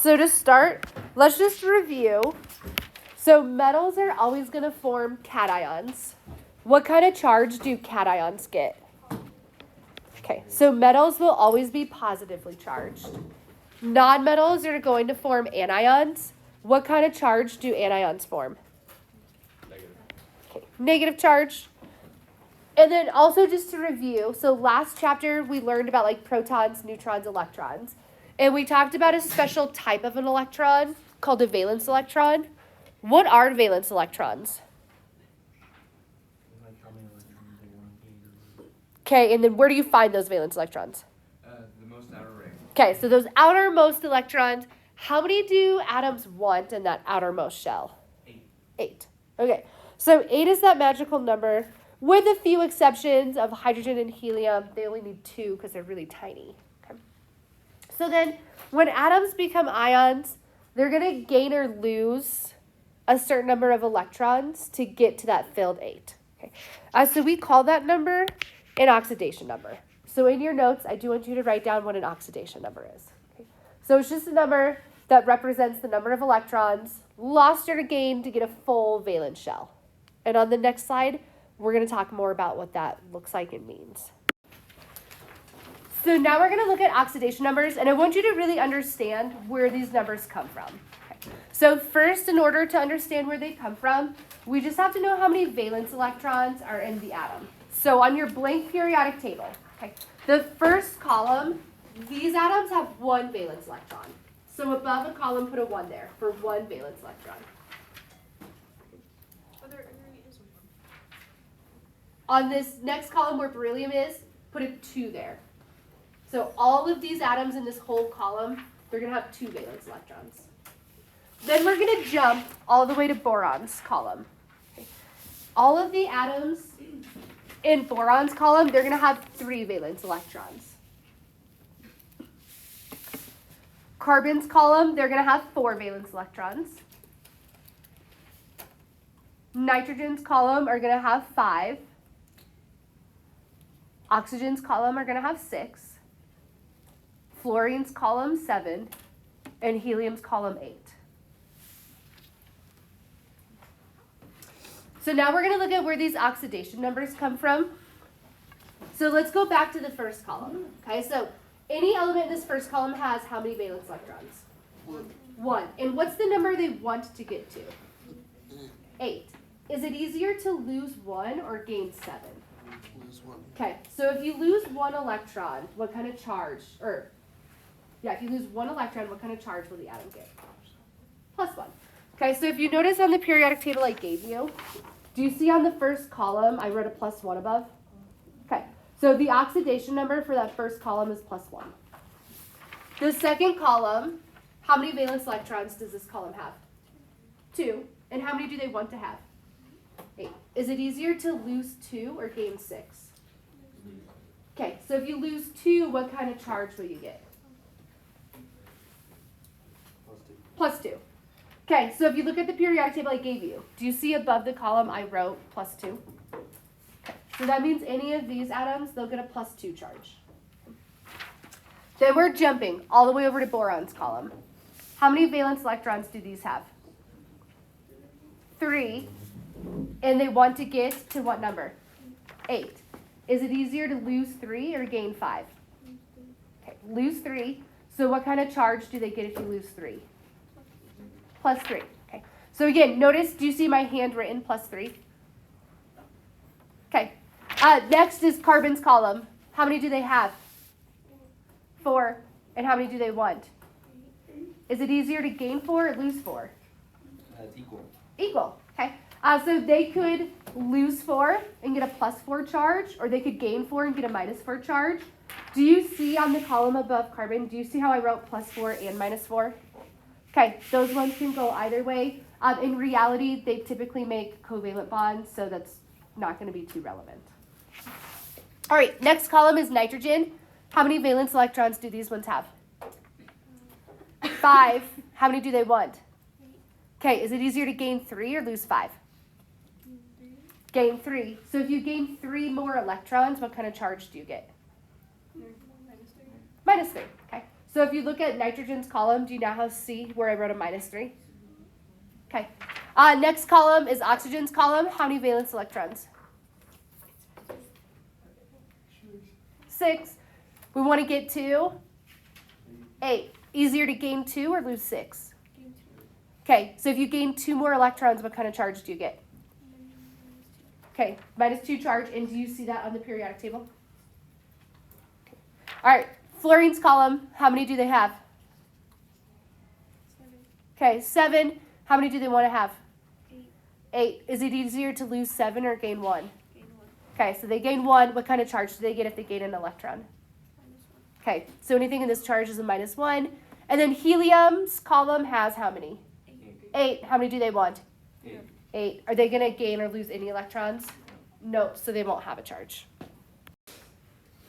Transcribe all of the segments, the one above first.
So to start, let's just review. So metals are always going to form cations. What kind of charge do cations get? Okay, so metals will always be positively charged. Non-metals are going to form anions. What kind of charge do anions form? Negative. Okay, negative charge. And then also just to review, so last chapter we learned about like protons, neutrons, electrons. And we talked about a special type of an electron called a valence electron. What are valence electrons? Like how many electrons they want to gain. Okay, and then where do you find those valence electrons? The most outer ring. Okay, so those outermost electrons, how many do atoms want in that outermost shell? 8. 8. Okay, so 8 is that magical number. With a few exceptions of hydrogen and helium, they only need 2 because they're really tiny. Okay. So then when atoms become ions, they're going to gain or lose a certain number of electrons to get to that filled 8. Okay. So we call that number an oxidation number. So in your notes, I do want you to write down what an oxidation number is. Okay. So it's just a number that represents the number of electrons lost or gained to get a full valence shell. And on the next slide, we're going to talk more about what that looks like and means. So now we're going to look at oxidation numbers, and I want you to really understand where these numbers come from. Okay. So first, in order to understand where they come from, we just have to know how many valence electrons are in the atom. So on your blank periodic table, okay, the first column, these atoms have 1 valence electron. So above a column, put a 1 there for 1 valence electron. On this next column where beryllium is, put a 2 there. So all of these atoms in this whole column, they're going to have 2 valence electrons. Then we're going to jump all the way to boron's column. Okay. All of the atoms in boron's column, they're going to have 3 valence electrons. Carbon's column, they're going to have 4 valence electrons. Nitrogen's column are going to have 5. Oxygen's column are going to have 6. Fluorine's column 7. And helium's column 8. So now we're going to look at where these oxidation numbers come from. So let's go back to the first column. Okay, so any element in this first column has how many valence electrons? 1. And what's the number they want to get to? 8. Is it easier to lose 1 or gain 7? Lose 1. Okay, so if you lose 1 electron, what kind of charge, if you lose 1 electron, what kind of charge will the atom get? Plus 1. Okay, so if you notice on the periodic table I gave you, do you see on the first column I wrote a plus 1 above? Okay, so the oxidation number for that first column is plus 1. The second column, how many valence electrons does this column have? 2. And how many do they want to have? 8. Is it easier to lose 2 or gain 6? Okay, so if you lose 2, what kind of charge will you get? Plus 2. Okay, so if you look at the periodic table I gave you, do you see above the column I wrote plus 2? Okay, so that means any of these atoms, they'll get a plus 2 charge. Then we're jumping all the way over to boron's column. How many valence electrons do these have? 3. And they want to get to what number? 8. Is it easier to lose 3 or gain 5? Okay, lose 3. So what kind of charge do they get if you lose 3? Plus 3. Okay. So again, notice, do you see my handwritten plus 3? Okay. Next is carbon's column. How many do they have? 4. And how many do they want? Is it easier to gain 4 or lose 4? It's equal. Equal. Okay. So they could lose 4 and get a plus 4 charge, or they could gain 4 and get a minus 4 charge. Do you see on the column above carbon, do you see how I wrote plus 4 and minus 4? Okay, those ones can go either way. In reality, they typically make covalent bonds, so that's not going to be too relevant. All right, next column is nitrogen. How many valence electrons do these ones have? 5. How many do they want? Okay, is it easier to gain 3 or lose 5? Gain 3. So if you gain 3 more electrons, what kind of charge do you get? Minus 3. Okay. So if you look at nitrogen's column, do you now have C where I wrote a -3? Okay. Next column is oxygen's column. How many valence electrons? 6. We want to get to 8. Easier to gain 2 or lose 6? Okay, so if you gain 2 more electrons, what kind of charge do you get? Okay, -2 charge, and do you see that on the periodic table? Okay. All right, fluorine's column, how many do they have? 7. Okay, 7. How many do they want to have? 8. 8. Is it easier to lose 7 or gain 1? Gain 1. Okay, so they gain 1. What kind of charge do they get if they gain an electron? -1. Okay, so anything in this charge is a -1. And then helium's column has how many? 8. 8. How many do they want? 8. 8. Are they going to gain or lose any electrons? No, so they won't have a charge.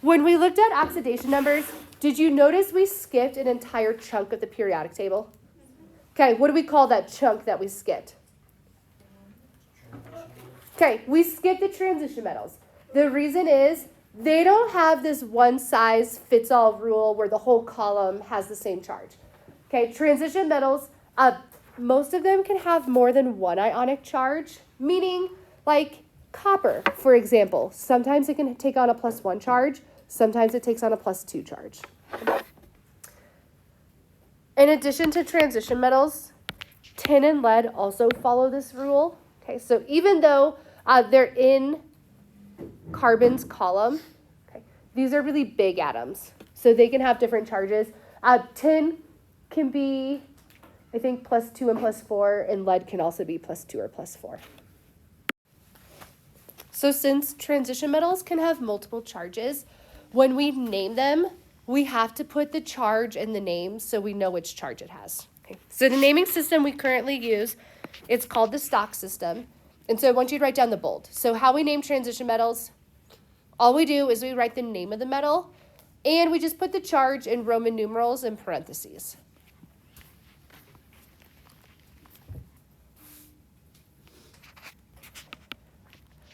When we looked at oxidation numbers, did you notice we skipped an entire chunk of the periodic table? Okay, what do we call that chunk that we skipped? Okay, we skipped the transition metals. The reason is they don't have this one-size-fits-all rule where the whole column has the same charge. Okay, transition metals, most of them can have more than one ionic charge, meaning like copper, for example. Sometimes it can take on a +1 charge, sometimes it takes on a +2 charge. In addition to transition metals, tin and lead also follow this rule. Okay, so even though they're in carbon's column, okay, these are really big atoms, so they can have different charges. Tin can be, I think, +2 and +4, and lead can also be +2 or +4. So since transition metals can have multiple charges, when we name them, we have to put the charge in the name so we know which charge it has. Okay. So the naming system we currently use, it's called the stock system. And so I want you to write down the bold. So how we name transition metals, all we do is we write the name of the metal, and we just put the charge in Roman numerals in parentheses.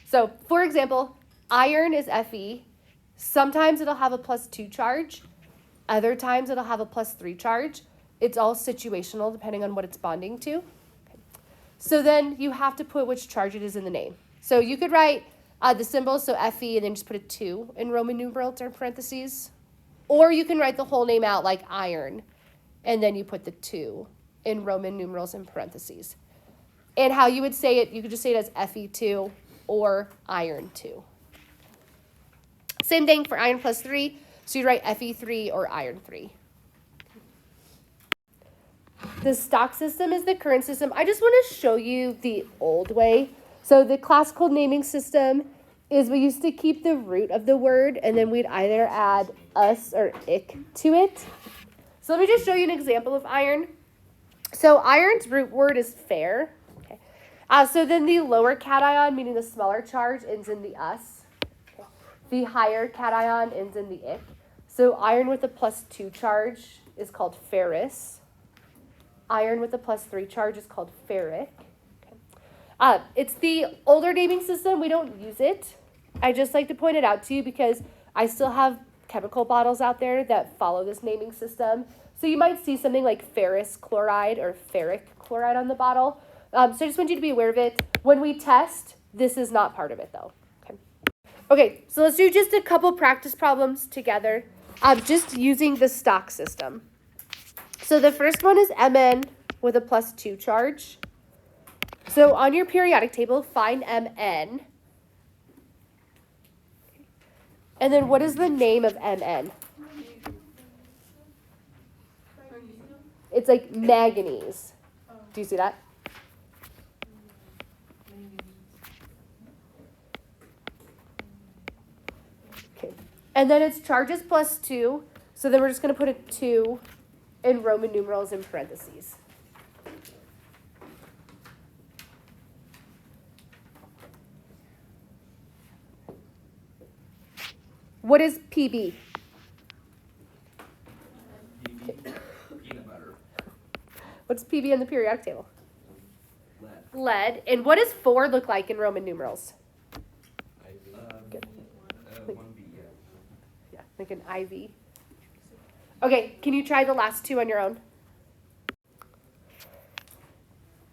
So, for example, iron is Fe. Sometimes it'll have a +2 charge. Other times it'll have a +3 charge. It's all situational depending on what it's bonding to. Okay. So then you have to put which charge it is in the name. So you could write the symbol, so Fe, and then just put a 2 in Roman numerals or parentheses. Or you can write the whole name out like iron, and then you put the 2 in Roman numerals and parentheses. And how you would say it, you could just say it as Fe2 or iron 2. Same thing for iron +3, so you write Fe3 or iron 3. The stock system is the current system. I just want to show you the old way. So the classical naming system is we used to keep the root of the word, and then we'd either add us or ick to it. So let me just show you an example of iron. So iron's root word is fair. Okay. So then the lower cation, meaning the smaller charge, ends in the us. Okay. The higher cation ends in the ick. So iron with a +2 charge is called ferrous. Iron with a +3 charge is called ferric. Okay. It's the older naming system. We don't use it. I just like to point it out to you because I still have chemical bottles out there that follow this naming system. So you might see something like ferrous chloride or ferric chloride on the bottle. So I just want you to be aware of it. When we test, this is not part of it though. Okay, so let's do just a couple practice problems together, just using the stock system. So the first one is Mn with a +2 charge. So on your periodic table, find Mn. And then what is the name of Mn? It's like manganese. Do you see that? Okay. And then its charge is +2. So then we're just going to put a 2 in Roman numerals in parentheses. What is Pb? Peanut butter. What's Pb in the periodic table? Lead. Lead. And what does 4 look like in Roman numerals? Good. 1B, yeah. Yeah, like an IV. Okay, can you try the last two on your own?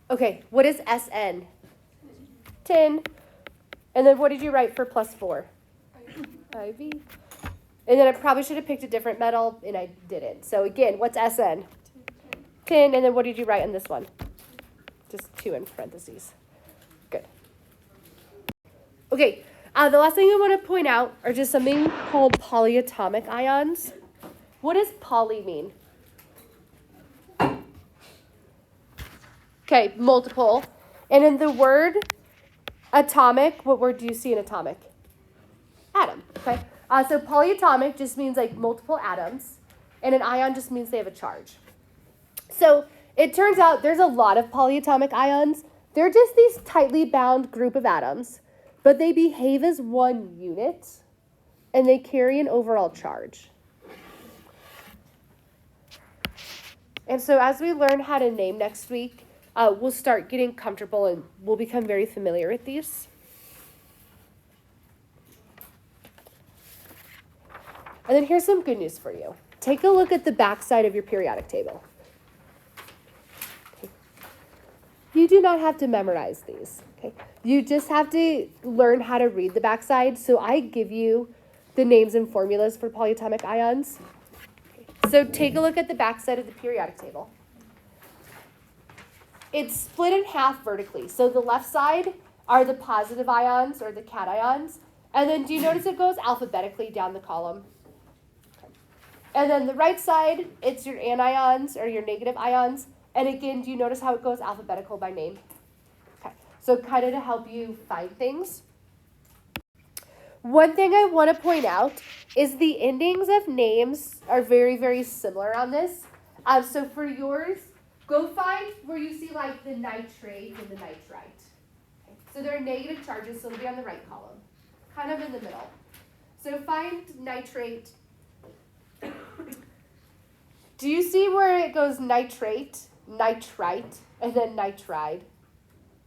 Okay, what is SN? Tin. And then what did you write for +4? IV. And then I probably should have picked a different metal, and I didn't. So again, what's SN? Tin. And then what did you write in this one? Just 2 in parentheses. Good. Okay, the last thing I want to point out are just something called polyatomic ions. What does poly mean? Okay, multiple. And in the word atomic, what word do you see in atomic? Atom, okay? So polyatomic just means like multiple atoms, and an ion just means they have a charge. So it turns out there's a lot of polyatomic ions. They're just these tightly bound group of atoms, but they behave as one unit, and they carry an overall charge. And so as we learn how to name next week, we'll start getting comfortable and we'll become very familiar with these. And then here's some good news for you. Take a look at the back side of your periodic table. You do not have to memorize these. Okay? You just have to learn how to read the back side. So I give you the names and formulas for polyatomic ions. So take a look at the back side of the periodic table. It's split in half vertically. So the left side are the positive ions or the cations. And then do you notice it goes alphabetically down the column? Okay. And then the right side, it's your anions or your negative ions. And again, do you notice how it goes alphabetical by name? Okay. So kind of to help you find things. One thing I want to point out is the endings of names are very, very similar on this. So for yours, go find where you see like the nitrate and the nitrite. Okay. So they're negative charges, so it'll be on the right column, kind of in the middle. So find nitrate. Do you see where it goes nitrate, nitrite, and then nitride?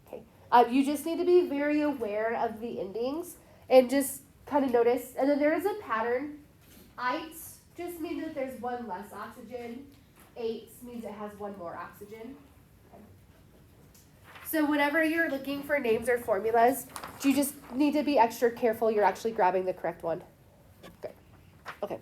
Okay. You just need to be very aware of the endings and just kind of notice. And then there is a pattern. Ites just means that there's one less oxygen. Ates means it has one more oxygen. Okay. So whenever you're looking for names or formulas, you just need to be extra careful you're actually grabbing the correct one. Okay. Okay.